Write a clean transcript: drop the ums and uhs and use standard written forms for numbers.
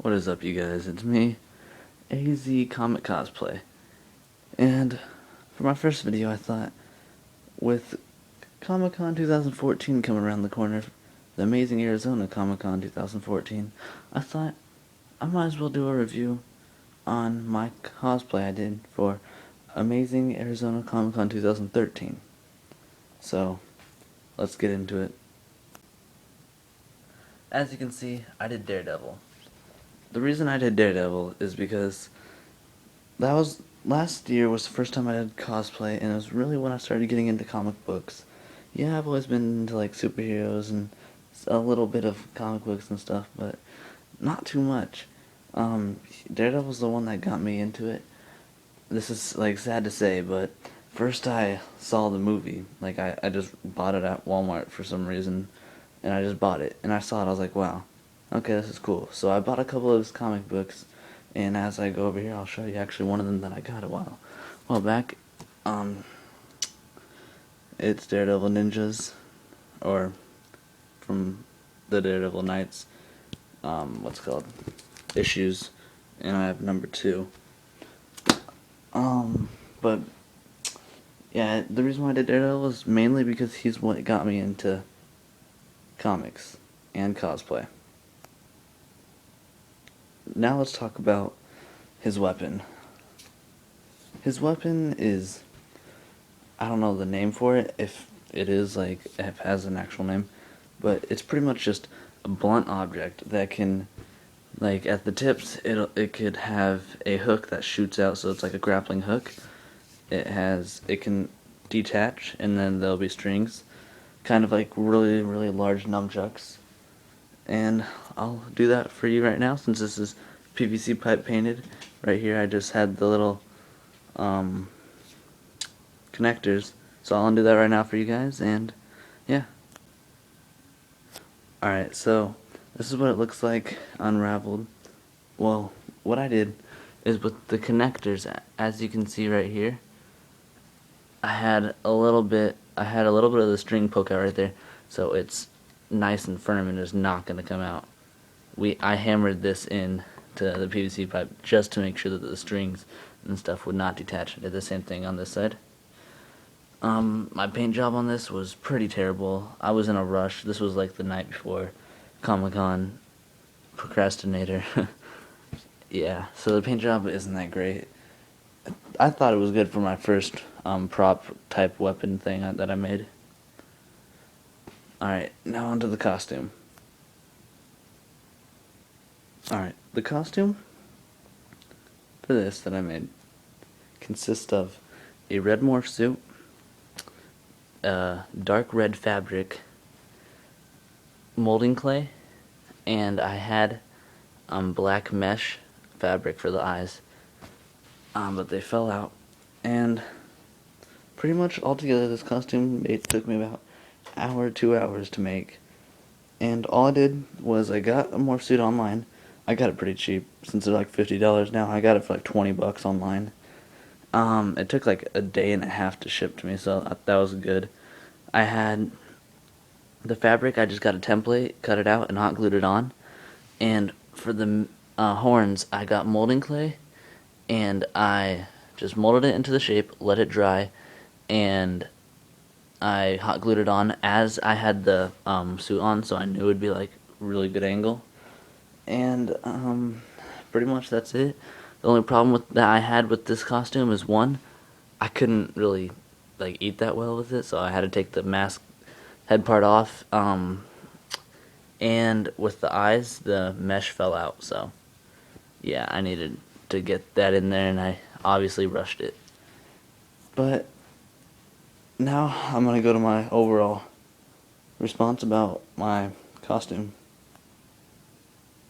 What is up, you guys? It's me, AzComicCosplay. And for my first video, I thought, with Comic-Con 2014 coming around the corner, the amazing Arizona Comic-Con 2014, I thought I might as well do a review on my cosplay I did for Amazing Arizona Comic-Con 2013. So, let's get into it. As you can see, I did Daredevil. The reason I did Daredevil is because last year was the first time I did cosplay, and it was really when I started getting into comic books. Yeah, I've always been into like superheroes and a little bit of comic books and stuff, but not too much. Daredevil's the one that got me into it. This is like sad to say, but first I saw the movie. Like I just bought it at Walmart for some reason, and I just bought it. And I saw it, I was like, wow, okay, this is cool. So I bought a couple of his comic books, and as I go over here, I'll show you actually one of them that I got a while back. It's Daredevil Ninjas, or from the Daredevil Knights, what's it called, issues, and I have number 2. But yeah, the reason why I did Daredevil is mainly because he's what got me into comics and cosplay. Now let's talk about his weapon. His weapon is, I don't know the name for it, if it is like, if it has an actual name, but it's pretty much just a blunt object that can, like at the tips, it could have a hook that shoots out, so it's like a grappling hook. It can detach, and then there'll be strings, kind of like really, really large nunchucks. And I'll do that for you right now, since this is PVC pipe painted. Right here I just had the little connectors, so I'll undo that right now for you guys, and yeah. Alright, so this is what it looks like unraveled. Well, what I did is with the connectors, as you can see right here, I had a little bit of the string poke out right there, so it's nice and firm and is not going to come out. I hammered this in to the PVC pipe just to make sure that the strings and stuff would not detach. I did the same thing on this side. My paint job on this was pretty terrible. I was in a rush. This was like the night before Comic-Con. Procrastinator. Yeah, so the paint job isn't that great. I thought it was good for my first prop type weapon thing that I made. Alright, now onto the costume. Alright, the costume for this that I made consists of a red morph suit, dark red fabric, molding clay, and I had black mesh fabric for the eyes, but they fell out, and pretty much altogether this costume took me about an hour, 2 hours to make. And all I did was I got a morph suit online. I got it pretty cheap, since they're like $50 now. I got it for like 20 bucks online. It took like a day and a half to ship to me, so that was good. I had the fabric, I just got a template, cut it out, and hot glued it on. And for the horns, I got molding clay, and I just molded it into the shape, let it dry, and I hot glued it on as I had the suit on, so I knew it would be like really good angle. And pretty much that's it. The only problem that I had with this costume is, one, I couldn't really like eat that well with it, so I had to take the mask head part off. And with the eyes, the mesh fell out, so yeah, I needed to get that in there, and I obviously rushed it. But now I'm gonna go to my overall response about my costume.